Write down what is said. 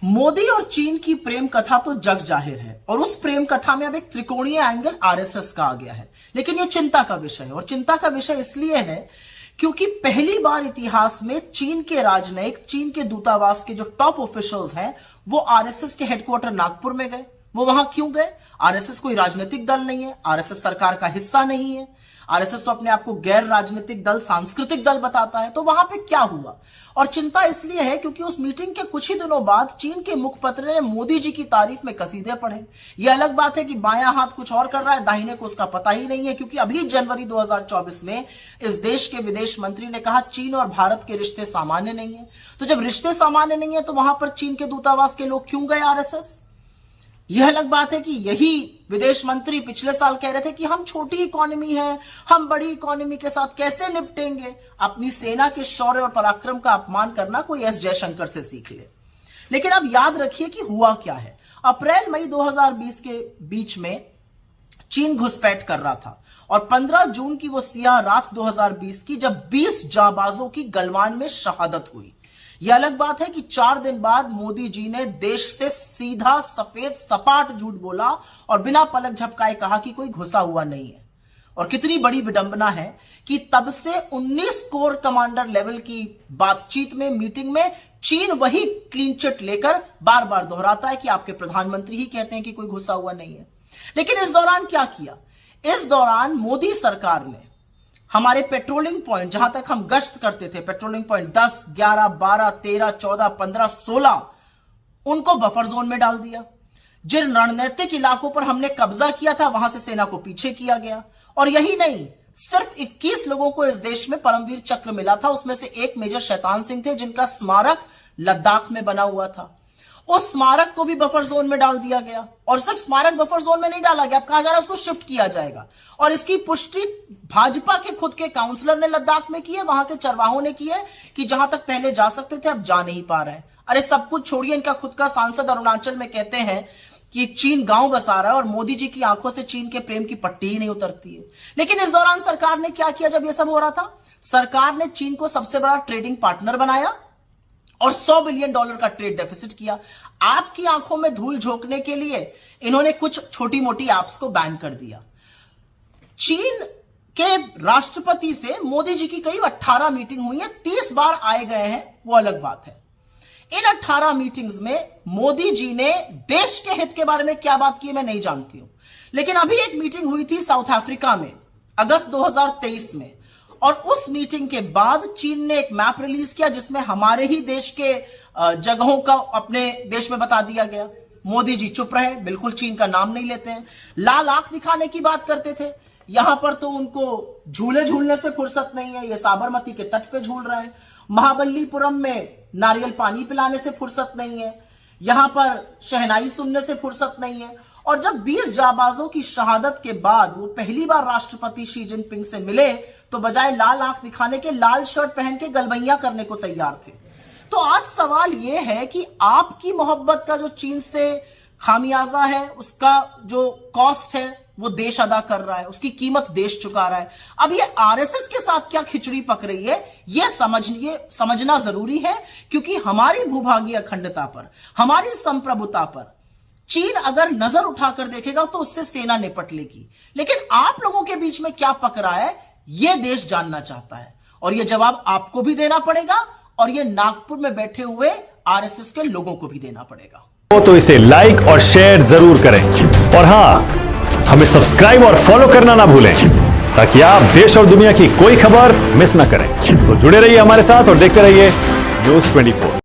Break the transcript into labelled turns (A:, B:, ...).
A: मोदी और चीन की प्रेम कथा तो जग जाहिर है और उस प्रेम कथा में अब एक त्रिकोणीय एंगल आरएसएस का आ गया है। लेकिन यह चिंता का विषय है और चिंता का विषय इसलिए है क्योंकि पहली बार इतिहास में चीन के राजनयिक, चीन के दूतावास के जो टॉप ऑफिशियल्स हैं वो आरएसएस के हेडक्वार्टर नागपुर में गए। वो वहां क्यों गए? आरएसएस कोई राजनीतिक दल नहीं है, आरएसएस सरकार का हिस्सा नहीं है, आरएसएस तो अपने आप को गैर राजनीतिक दल, सांस्कृतिक दल बताता है। तो वहां पे क्या हुआ? और चिंता इसलिए है क्योंकि उस मीटिंग के कुछ ही दिनों बाद चीन के मुखपत्र ने मोदी जी की तारीफ में कसीदे पढ़े। यह अलग बात है कि बायां हाथ कुछ और कर रहा है, दाहिने को उसका पता ही नहीं है, क्योंकि अभी जनवरी 2024 में इस देश के विदेश मंत्री ने कहा चीन और भारत के रिश्ते सामान्य नहीं है। तो जब रिश्ते सामान्य नहीं है तो वहां पर चीन के दूतावास के लोग क्यों गए आरएसएस? यह अलग बात है कि यही विदेश मंत्री पिछले साल कह रहे थे कि हम छोटी इकोनॉमी है, हम बड़ी इकोनॉमी के साथ कैसे निपटेंगे। अपनी सेना के शौर्य और पराक्रम का अपमान करना कोई एस जयशंकर से सीख ले। लेकिन अब याद रखिए कि हुआ क्या है। अप्रैल मई 2020 के बीच में चीन घुसपैठ कर रहा था और 15 जून की वो सियाह रात 2020 की जब 20 जांबाजों की गलवान में शहादत हुई। यह अलग बात है कि 4 दिन बाद मोदी जी ने देश से सीधा सफेद सपाट झूठ बोला और बिना पलक झपकाए कहा कि कोई घुसा हुआ नहीं है। और कितनी बड़ी विडंबना है कि तब से 19 कोर कमांडर लेवल की बातचीत में, मीटिंग में चीन वही क्लीन चिट लेकर बार बार दोहराता है कि आपके प्रधानमंत्री ही कहते हैं कि कोई घुसा हुआ नहीं है। लेकिन इस दौरान क्या किया? इस दौरान मोदी सरकार ने हमारे पेट्रोलिंग पॉइंट, जहां तक हम गश्त करते थे, पेट्रोलिंग पॉइंट 10, 11, 12, 13, 14, 15, 16, उनको बफर जोन में डाल दिया। जिन रणनीतिक इलाकों पर हमने कब्जा किया था वहां से सेना को पीछे किया गया। और यही नहीं, सिर्फ 21 लोगों को इस देश में परमवीर चक्र मिला था। उसमें से एक मेजर शैतान सिंह थे जिनका स्मारक लद्दाख में बना हुआ था। उस स्मारक को भी बफर जोन में डाल दिया गया। और सिर्फ स्मारक बफर जोन में नहीं डाला गया, अब कहा जा रहा है उसको शिफ्ट किया जाएगा। और इसकी पुष्टि भाजपा के खुद के काउंसलर ने लद्दाख में की है, वहां के चरवाहों ने की है कि जहां तक पहले जा सकते थे अब जा नहीं पा रहे हैं। अरे सब कुछ छोड़िए, इनका खुद का सांसद अरुणाचल में कहते हैं कि चीन गांव बसा रहा है और मोदी जी की आंखों से चीन के प्रेम की पट्टी ही नहीं उतरती है। लेकिन इस दौरान सरकार ने क्या किया? जब यह सब हो रहा था, सरकार ने चीन को सबसे बड़ा ट्रेडिंग पार्टनर बनाया और $100 बिलियन का ट्रेड डेफिसिट किया। आपकी आंखों में धूल झोंकने के लिए इन्होंने कुछ छोटी मोटी ऐप्स को बैन कर दिया। चीन के राष्ट्रपति से मोदी जी की करीब 18 मीटिंग हुई है, 30 बार आए गए हैं, वो अलग बात है। इन 18 मीटिंग्स में मोदी जी ने देश के हित के बारे में क्या बात की मैं नहीं जानती हूं। लेकिन अभी एक मीटिंग हुई थी साउथ अफ्रीका में अगस्त 2023 में, और उस मीटिंग के बाद चीन ने एक मैप रिलीज किया जिसमें हमारे ही देश के जगहों का अपने देश में बता दिया गया। मोदी जी चुप रहे, बिल्कुल चीन का नाम नहीं लेते हैं। लाल आंख दिखाने की बात करते थे, यहां पर तो उनको झूले झूलने से फुर्सत नहीं है, ये साबरमती के तट पे झूल रहे हैं। महाबलीपुरम में नारियल पानी पिलाने से फुर्सत नहीं है, यहां पर शहनाई सुनने से फुर्सत नहीं है। और जब 20 जाबाजों की शहादत के बाद वो पहली बार राष्ट्रपति शी जिनपिंग से मिले तो बजाय लाल आंख दिखाने के लाल शर्ट पहन के गलबैया करने को तैयार थे। तो आज सवाल यह है कि आपकी मोहब्बत का जो चीन से खामियाजा है, उसका जो कॉस्ट है वो देश अदा कर रहा है, उसकी कीमत देश चुका रहा है। अब ये आरएसएस के साथ क्या खिचड़ी पक रही है ये समझना जरूरी है, क्योंकि हमारी भूभागीय अखंडता पर, हमारी संप्रभुता पर चीन अगर नजर उठाकर देखेगा तो उससे सेना निपट लेगी। लेकिन आप लोगों के बीच में क्या पक रहा है यह देश जानना चाहता है, और यह जवाब आपको भी देना पड़ेगा और यह नागपुर में बैठे हुए आरएसएस के लोगों को भी देना पड़ेगा।
B: तो इसे लाइक और शेयर जरूर करें, और हां, हमें सब्सक्राइब और फॉलो करना ना भूलें ताकि आप देश और दुनिया की कोई खबर मिस ना करें। तो जुड़े रहिए हमारे साथ और देखते रहिए न्यूज़ 24।